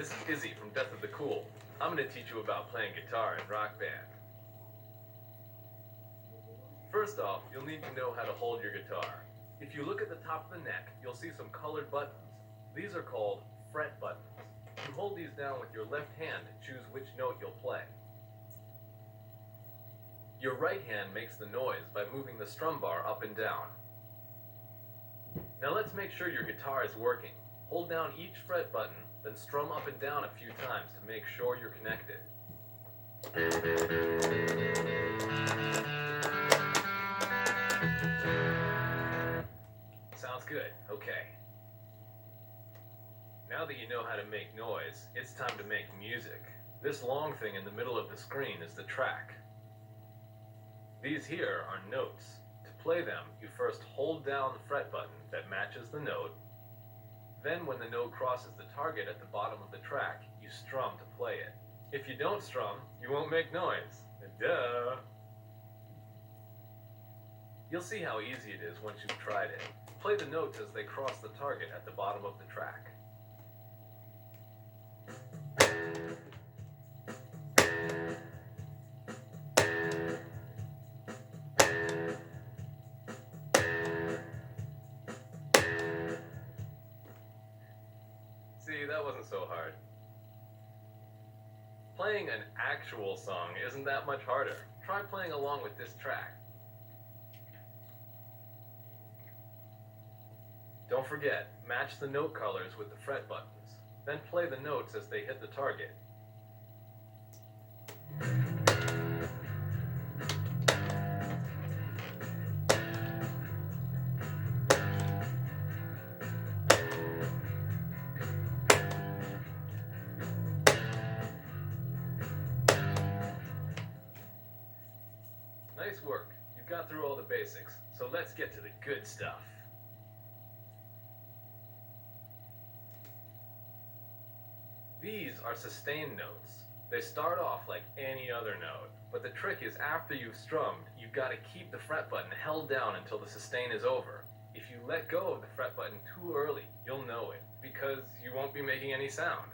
this is Izzy from Death of the Cool. I'm going to teach you about playing guitar in Rock Band. First off, you'll need to know how to hold your guitar. If you look at the top of the neck, you'll see some colored buttons. These are called fret buttons. You hold these down with your left hand to choose which note you'll play. Your right hand makes the noise by moving the strum bar up and down. Now let's make sure your guitar is working. Hold down each fret button, then strum up and down a few times to make sure you're connected. Sounds good. Okay. Now that you know how to make noise, it's time to make music. This long thing in the middle of the screen is the track. These here are notes. To play them, you first hold down the fret button that matches the note. Then when the note crosses the target at the bottom of the track, you strum to play it. If you don't strum, you won't make noise. Duh! You'll see how easy it is once you've tried it. Play the notes as they cross the target at the bottom of the track. See, that wasn't so hard. Playing an actual song isn't that much harder. Try playing along with this track. Don't forget, match the note colors with the fret buttons. Then play the notes as they hit the target. Nice work. You've got through all the basics, so let's get to the good stuff. These are sustain notes. They start off like any other note, but the trick is after you've strummed, you've got to keep the fret button held down until the sustain is over. If you let go of the fret button too early, you'll know it, because you won't be making any sound.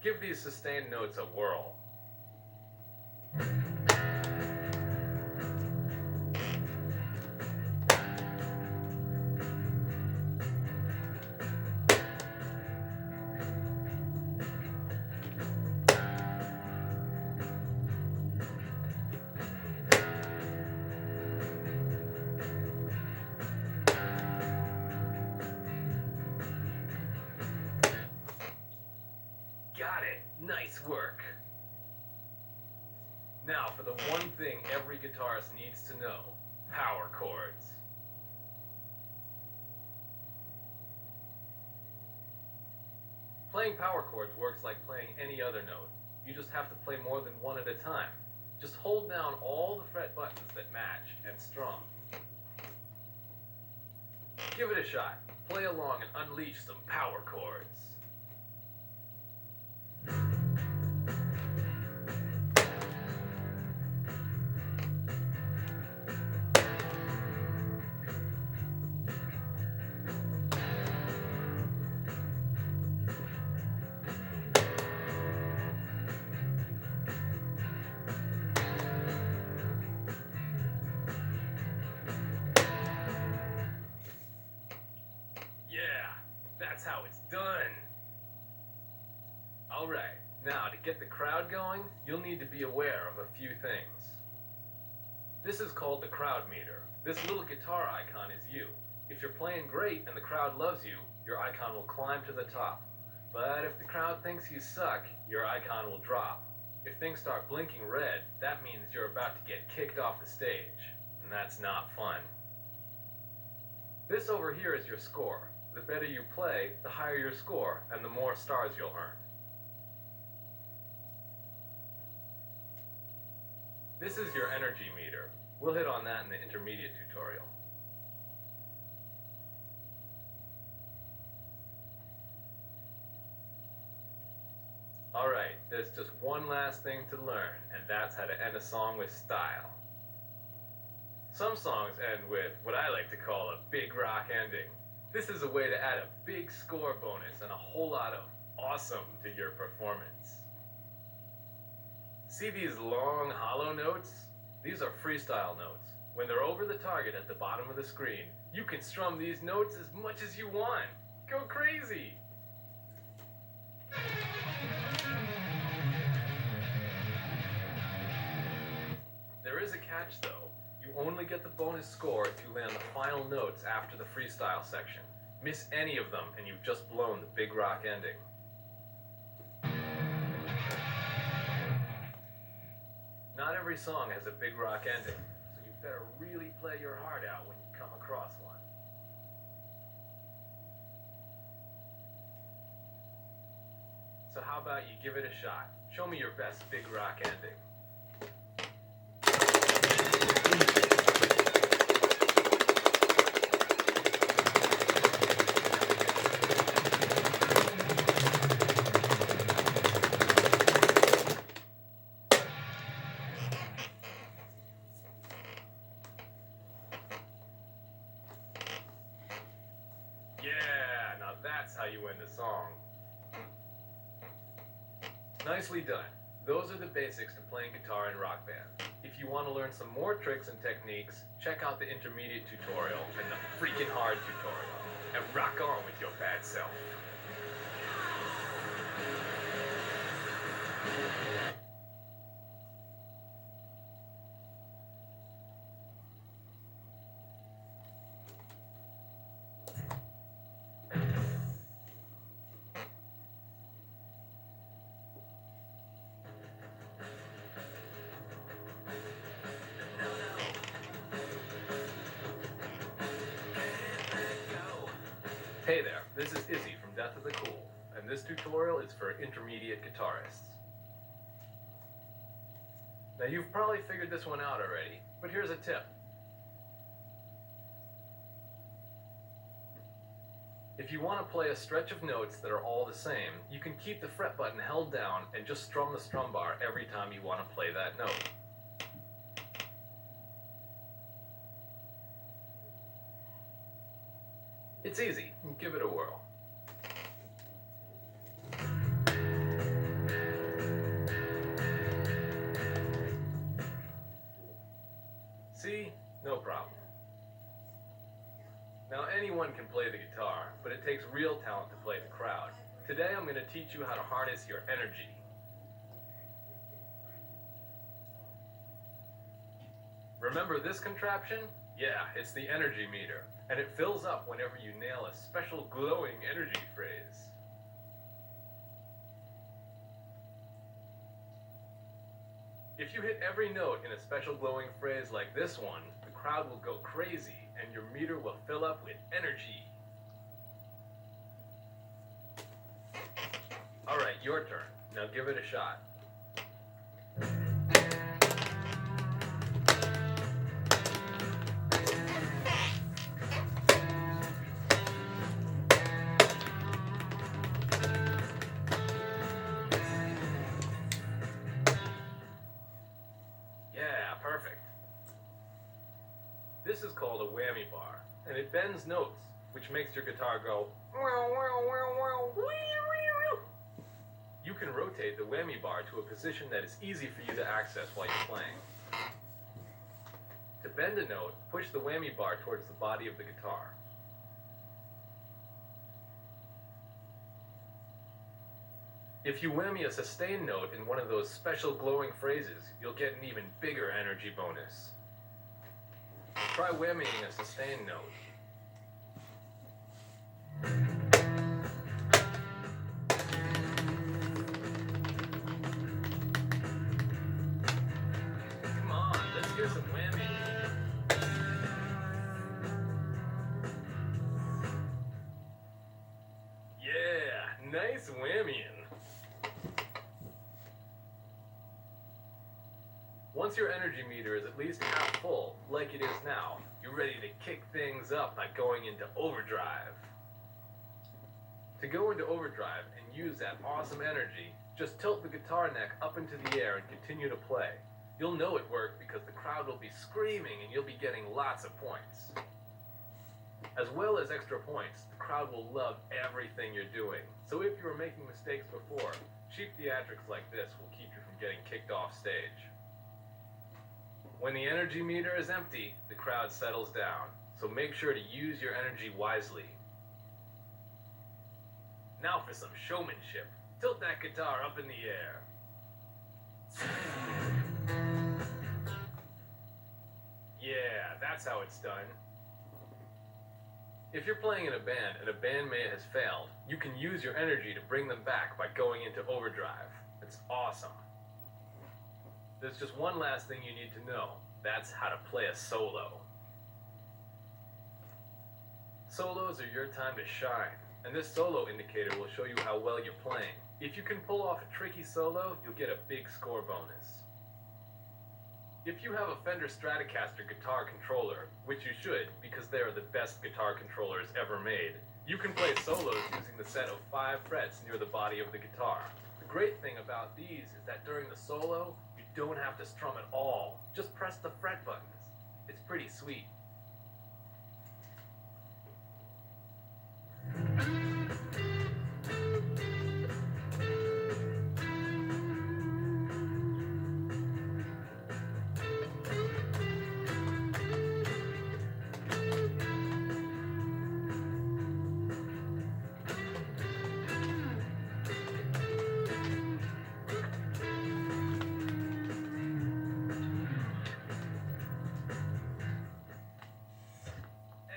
Give these sustained notes a whirl. Got it! Nice work! Now for the one thing every guitarist needs to know, power chords. Playing power chords works like playing any other note. You just have to play more than one at a time. Just hold down all the fret buttons that match and strum. Give it a shot. Play along and unleash some power chords. That's how it's done. Alright, now to get the crowd going, you'll need to be aware of a few things. This is called the crowd meter. This little guitar icon is you. If you're playing great and the crowd loves you, your icon will climb to the top. But if the crowd thinks you suck, your icon will drop. If things start blinking red, that means you're about to get kicked off the stage, and that's not fun. This over here is your score. The better you play, the higher your score, and the more stars you'll earn. This is your energy meter. We'll hit on that in the intermediate tutorial. Alright, there's just one last thing to learn, and that's how to end a song with style. Some songs end with what I like to call a big rock ending. This is a way to add a big score bonus and a whole lot of awesome to your performance. See these long, hollow notes? These are freestyle notes. When they're over the target at the bottom of the screen, you can strum these notes as much as you want. Go crazy! There is a catch though. You only get the bonus score if you land the final notes after the freestyle section. Miss any of them and you've just blown the big rock ending. Not every song has a big rock ending, so you better really play your heart out when you come across one. So how about you give it a shot? Show me your best big rock ending. Yeah, now that's how you end a song. Nicely done. Those are the basics to playing guitar in Rock Band. If you want to learn some more tricks and techniques, check out the intermediate tutorial and the freaking hard tutorial. And rock on with your bad self. Hey there, this is Izzy from Death of the Cool, and this tutorial is for intermediate guitarists. Now you've probably figured this one out already, but here's a tip. If you want to play a stretch of notes that are all the same, you can keep the fret button held down and just strum the strum bar every time you want to play that note. It's easy. Give it a whirl. See? No problem. Now anyone can play the guitar, but it takes real talent to play the crowd. Today I'm going to teach you how to harness your energy. Remember this contraption? Yeah, it's the energy meter, and it fills up whenever you nail a special glowing energy phrase. If you hit every note in a special glowing phrase like this one, the crowd will go crazy and your meter will fill up with energy. Alright, your turn. Now give it a shot. Yeah, perfect. This is called a whammy bar, and it bends notes, which makes your guitar go wow, wow, wow, wow, wee, wee, wee. You can rotate the whammy bar to a position that is easy for you to access while you're playing. To bend a note, push the whammy bar towards the body of the guitar. If you whammy a sustained note in one of those special glowing phrases, you'll get an even bigger energy bonus. Try whammying a sustained note. Come on, let's hear some whammy. Yeah, nice whammying. Once your energy meter is at least half full, like it is now, you're ready to kick things up by going into overdrive. To go into overdrive and use that awesome energy, just tilt the guitar neck up into the air and continue to play. You'll know it worked because the crowd will be screaming and you'll be getting lots of points. As well as extra points, the crowd will love everything you're doing. So if you were making mistakes before, cheap theatrics like this will keep you from getting kicked off stage. When the energy meter is empty, the crowd settles down, so make sure to use your energy wisely. Now for some showmanship. Tilt that guitar up in the air. Yeah, that's how it's done. If you're playing in a band and a bandmate has failed, you can use your energy to bring them back by going into overdrive. It's awesome. There's just one last thing you need to know. That's how to play a solo. Solos are your time to shine, and this solo indicator will show you how well you're playing. If you can pull off a tricky solo, you'll get a big score bonus. If you have a Fender Stratocaster guitar controller, which you should because they are the best guitar controllers ever made, you can play solos using the set of 5 frets near the body of the guitar. The great thing about these is that during the solo, you don't have to strum at all. Just press the fret buttons. It's pretty sweet.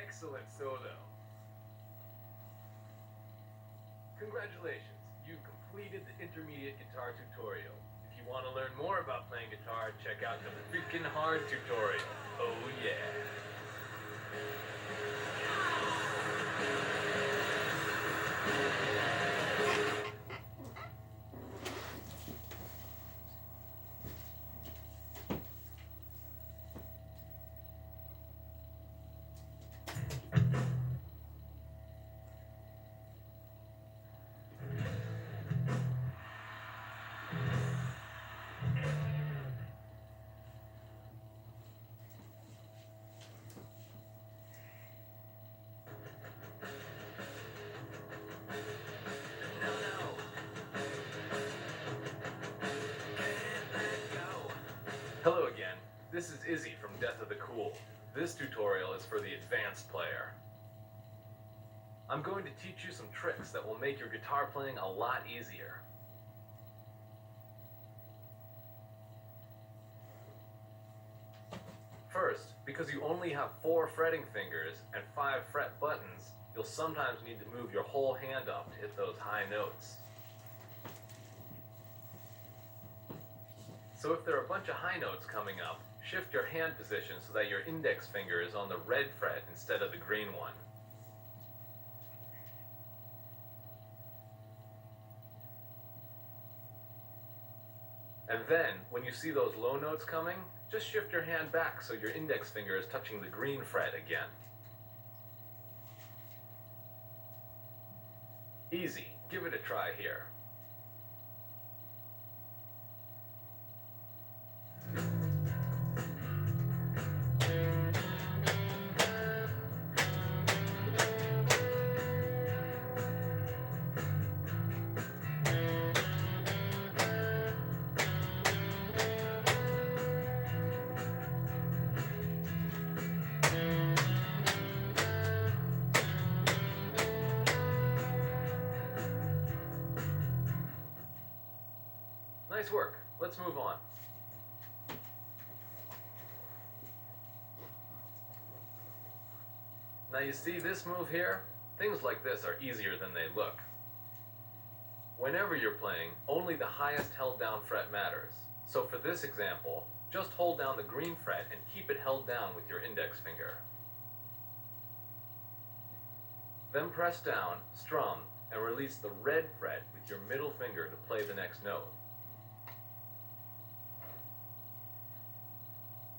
Excellent solo. Congratulations, you've completed the intermediate guitar tutorial. If you want to learn more about playing guitar, check out the freaking hard tutorial. Oh yeah. Hello again, this is Izzy from Death of the Cool. This tutorial is for the advanced player. I'm going to teach you some tricks that will make your guitar playing a lot easier. First, because you only have 4 fretting fingers and 5 fret buttons, you'll sometimes need to move your whole hand up to hit those high notes. So if there are a bunch of high notes coming up, shift your hand position so that your index finger is on the red fret instead of the green one. And then, when you see those low notes coming, just shift your hand back so your index finger is touching the green fret again. Easy. Give it a try here. Nice work. Let's move on. Now you see this move here? Things like this are easier than they look. Whenever you're playing, only the highest held down fret matters. So for this example, just hold down the green fret and keep it held down with your index finger. Then press down, strum, and release the red fret with your middle finger to play the next note.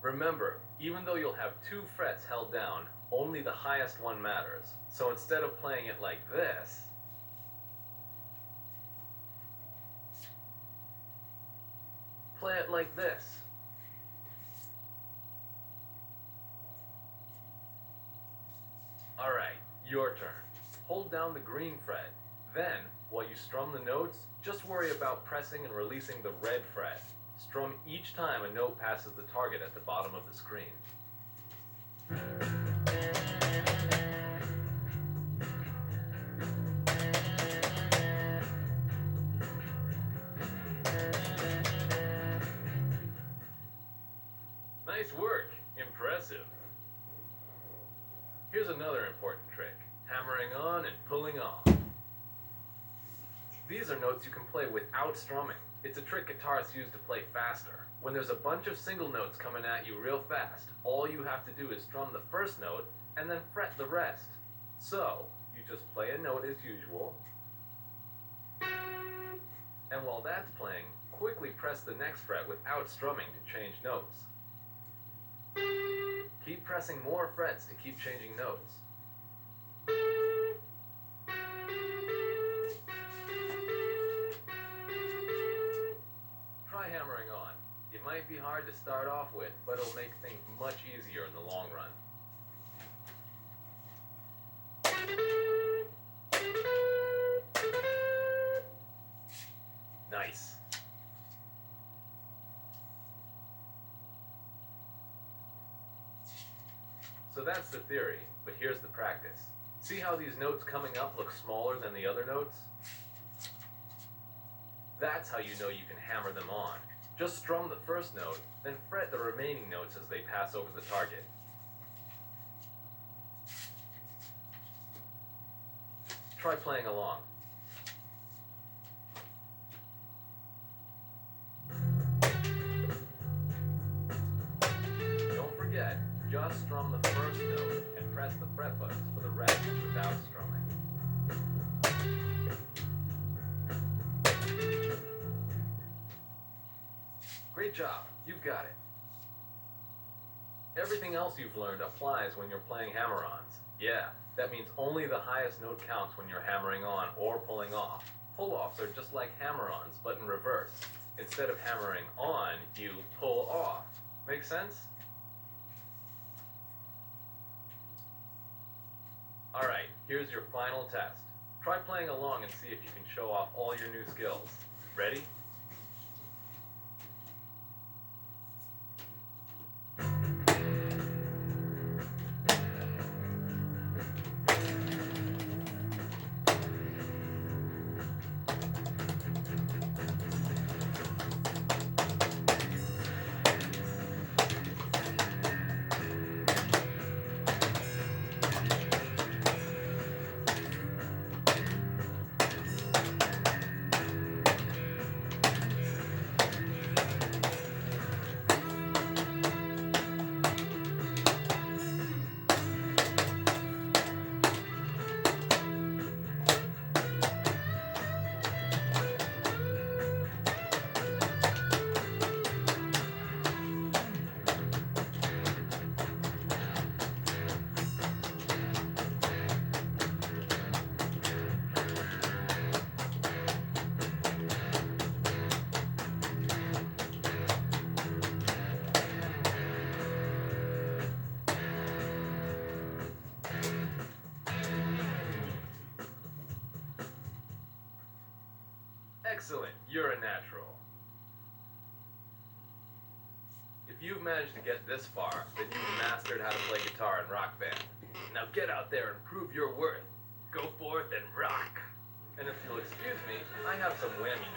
Remember, even though you'll have 2 frets held down, only the highest one matters. So instead of playing it like this, play it like this. Alright, Your turn. Hold down the green fret. Then, while you strum the notes, just worry about pressing and releasing the red fret. Strum each time a note passes the target at the bottom of the screen. Nice work! Impressive! Here's another important trick: hammering on and pulling off. These are notes you can play without strumming. It's a trick guitarists use to play faster. When there's a bunch of single notes coming at you real fast, all you have to do is strum the first note and then fret the rest. So, you just play a note as usual, and while that's playing, quickly press the next fret without strumming to change notes. Keep pressing more frets to keep changing notes. Try hammering on. It might be hard to start off with, but it'll make things much easier in the long run. Nice. So that's the theory, but here's the practice. See how these notes coming up look smaller than the other notes? That's how you know you can hammer them on. Just strum the first note, then fret the remaining notes as they pass over the target. Try playing along. Don't forget, just strum the first note and press the fret buttons for the rest without strumming. Great job, you've got it. Everything else you've learned applies when you're playing hammer-ons. Yeah, that means only the highest note counts when you're hammering on or pulling off. Pull-offs are just like hammer-ons, but in reverse. Instead of hammering on, you pull off. Make sense? Alright, here's your final test. Try playing along and see if you can show off all your new skills. Ready? Excellent, you're a natural. If you've managed to get this far, then you've mastered how to play guitar in Rock Band. Now get out there and prove your worth. Go forth and rock. And if you'll excuse me, I have some whammy